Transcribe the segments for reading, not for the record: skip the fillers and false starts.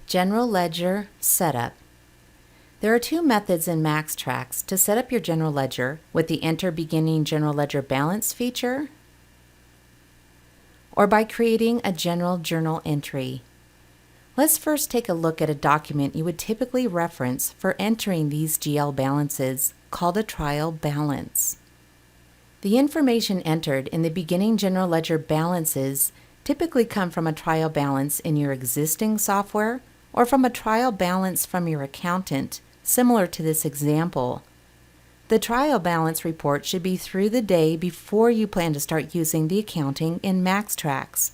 General Ledger Setup. There are two methods in MaxxTraxx to set up your general ledger with the Enter Beginning General Ledger Balance feature or by creating a general journal entry. Let's first take a look at a document you would typically reference for entering these GL balances, called a trial balance. The information entered in the beginning general ledger balances typically come from a trial balance in your existing software or from a trial balance from your accountant, similar to this example. The trial balance report should be through the day before you plan to start using the accounting in MaxxTraxx.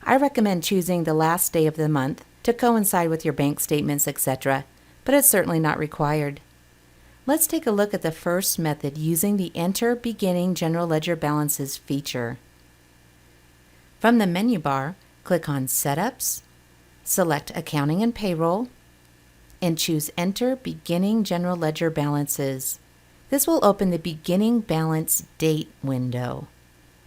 I recommend choosing the last day of the month to coincide with your bank statements, etc., but it's certainly not required. Let's take a look at the first method using the Enter Beginning General Ledger Balances feature. From the menu bar, click on Setups, select Accounting and Payroll, and choose Enter Beginning General Ledger Balances. This will open the Beginning Balance Date window.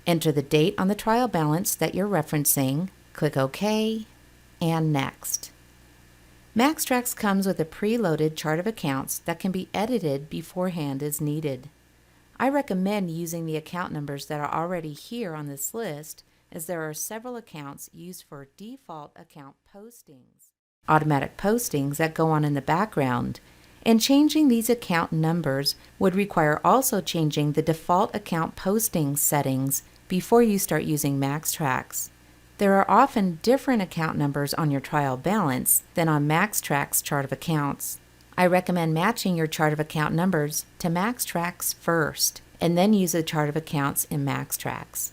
Enter the date on the trial balance that you're referencing, click OK, and Next. MaxxTraxx comes with a preloaded chart of accounts that can be edited beforehand as needed. I recommend using the account numbers that are already here on this list, as there are several accounts used for default account postings, automatic postings that go on in the background, and changing these account numbers would require also changing the default account posting settings before you start using MaxxTraxx. There are often different account numbers on your trial balance than on MaxxTraxx chart of accounts. I recommend matching your chart of account numbers to MaxxTraxx first, and then use a chart of accounts in MaxxTraxx.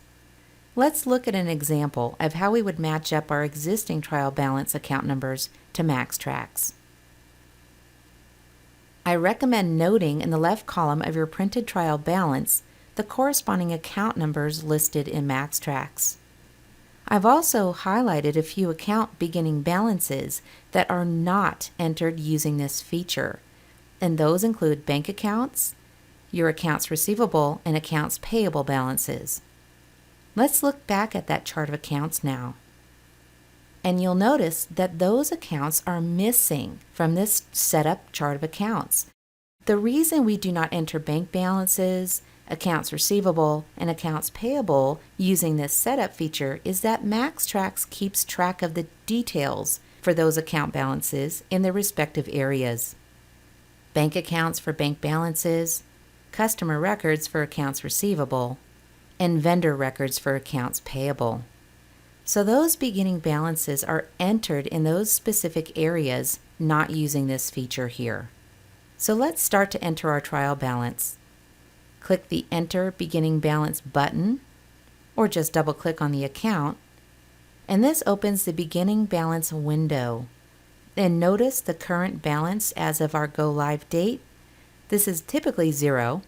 Let's look at an example of how we would match up our existing trial balance account numbers to MaxxTraxx. I recommend noting in the left column of your printed trial balance the corresponding account numbers listed in MaxxTraxx. I've also highlighted a few account beginning balances that are not entered using this feature, and those include bank accounts, your accounts receivable, and accounts payable balances. Let's look back at that chart of accounts now. And you'll notice that those accounts are missing from this setup chart of accounts. The reason we do not enter bank balances, accounts receivable, and accounts payable using this setup feature is that MaxxTraxx keeps track of the details for those account balances in their respective areas. Bank accounts for bank balances, customer records for accounts receivable, and vendor records for accounts payable. So those beginning balances are entered in those specific areas, not using this feature here. So let's start to enter our trial balance. Click the Enter Beginning Balance button, or just double-click on the account, and this opens the Beginning Balance window. And notice the current balance as of our go live date. This is typically 0,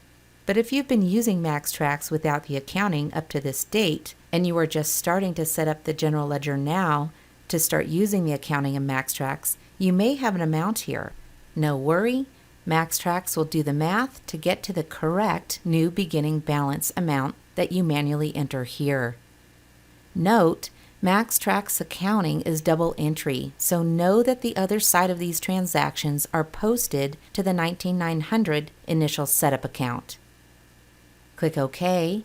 but if you've been using MaxxTraxx without the accounting up to this date, and you are just starting to set up the general ledger now to start using the accounting in MaxxTraxx, you may have an amount here. No worry. MaxxTraxx will do the math to get to the correct new beginning balance amount that you manually enter here. Note, MaxxTraxx accounting is double entry, so know that the other side of these transactions are posted to the 19900 initial setup account. Click OK,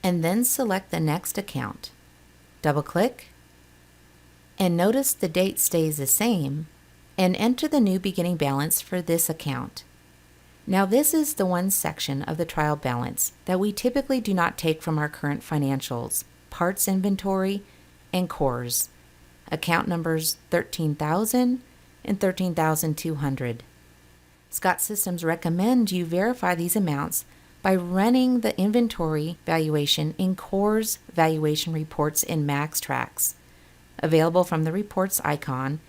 and then select the next account. Double-click, and notice the date stays the same, and enter the new beginning balance for this account. Now this is the one section of the trial balance that we typically do not take from our current financials, parts inventory, and cores, account numbers 13,000 and 13,200. Scott Systems recommend you verify these amounts by running the inventory valuation in cores valuation reports in MaxxTraxx, available from the reports icon,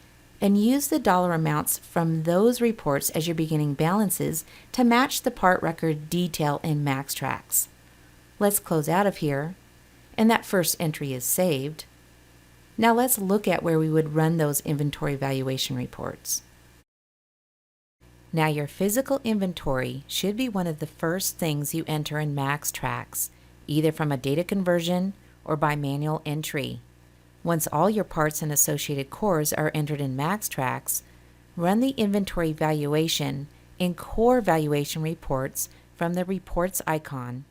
and use the dollar amounts from those reports as your beginning balances to match the part record detail in MaxxTraxx. Let's close out of here, and that first entry is saved. Now let's look at where we would run those inventory valuation reports. Now your physical inventory should be one of the first things you enter in MaxxTraxx, either from a data conversion or by manual entry. Once all your parts and associated cores are entered in MaxxTraxx, run the inventory valuation in Core Valuation Reports from the Reports icon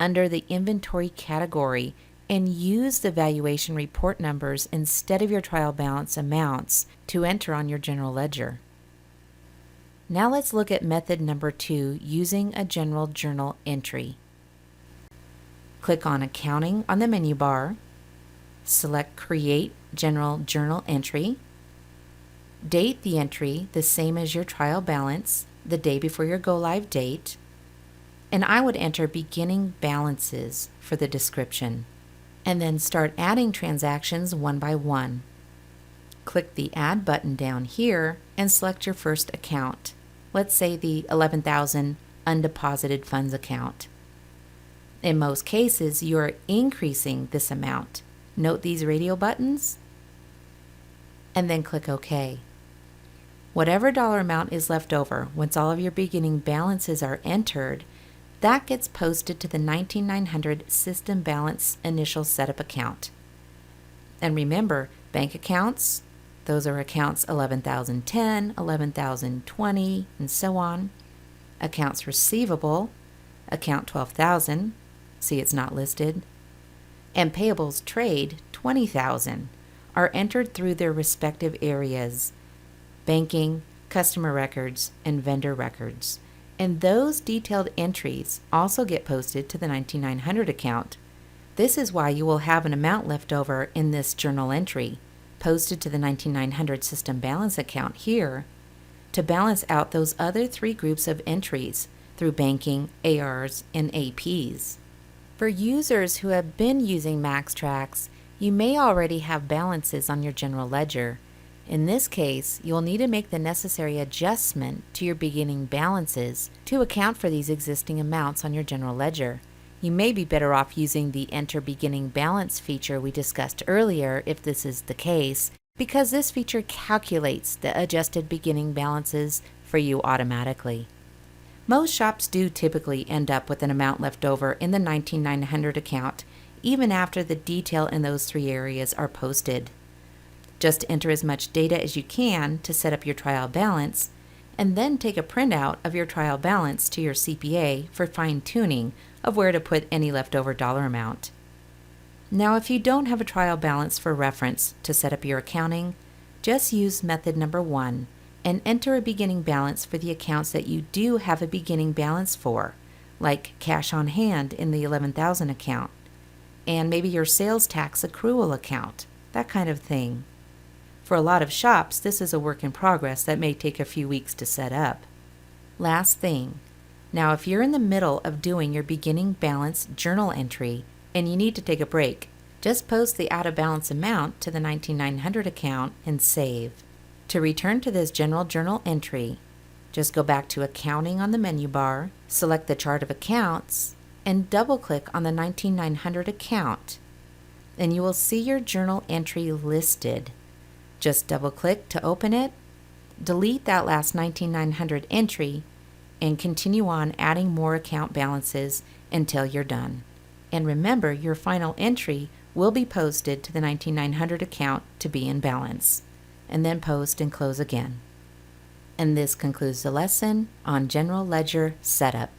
under the Inventory category and use the valuation report numbers instead of your trial balance amounts to enter on your general ledger. Now let's look at method number 2 using a general journal entry. Click on Accounting on the menu bar. Select Create General Journal Entry. Date the entry the same as your trial balance, the day before your go-live date. And I would enter beginning balances for the description. And then start adding transactions one by one. Click the Add button down here and select your first account. Let's say the $11,000 undeposited funds account. In most cases, you are increasing this amount. Note these radio buttons, and then click OK. Whatever dollar amount is left over once all of your beginning balances are entered, that gets posted to the 19900 System Balance Initial Setup account. And remember, bank accounts, those are accounts 11,010, 11,020, and so on. Accounts receivable, account 12,000, see it's not listed. And payables trade, 20,000, are entered through their respective areas, banking, customer records, and vendor records. And those detailed entries also get posted to the 19900 account. This is why you will have an amount left over in this journal entry, posted to the 19900 System Balance account here, to balance out those other 3 groups of entries through banking, ARs, and APs. For users who have been using MaxxTraxx, you may already have balances on your general ledger. In this case, you'll need to make the necessary adjustment to your beginning balances to account for these existing amounts on your general ledger. You may be better off using the Enter Beginning Balance feature we discussed earlier if this is the case, because this feature calculates the adjusted beginning balances for you automatically. Most shops do typically end up with an amount left over in the 19900 account, even after the detail in those 3 areas are posted. Just enter as much data as you can to set up your trial balance, and then take a printout of your trial balance to your CPA for fine-tuning of where to put any leftover dollar amount. Now, if you don't have a trial balance for reference to set up your accounting, just use method number 1 and enter a beginning balance for the accounts that you do have a beginning balance for, like cash on hand in the 11,000 account, and maybe your sales tax accrual account, that kind of thing. For a lot of shops, this is a work in progress that may take a few weeks to set up. Last thing, now if you're in the middle of doing your beginning balance journal entry and you need to take a break, just post the out of balance amount to the 19900 account and save. To return to this general journal entry, just go back to Accounting on the menu bar, select the chart of accounts, and double-click on the 19900 account, and you will see your journal entry listed. Just double-click to open it, delete that last 19900 entry, and continue on adding more account balances until you're done. And remember, your final entry will be posted to the 19900 account to be in balance, and then post and close again. And this concludes the lesson on General Ledger Setup.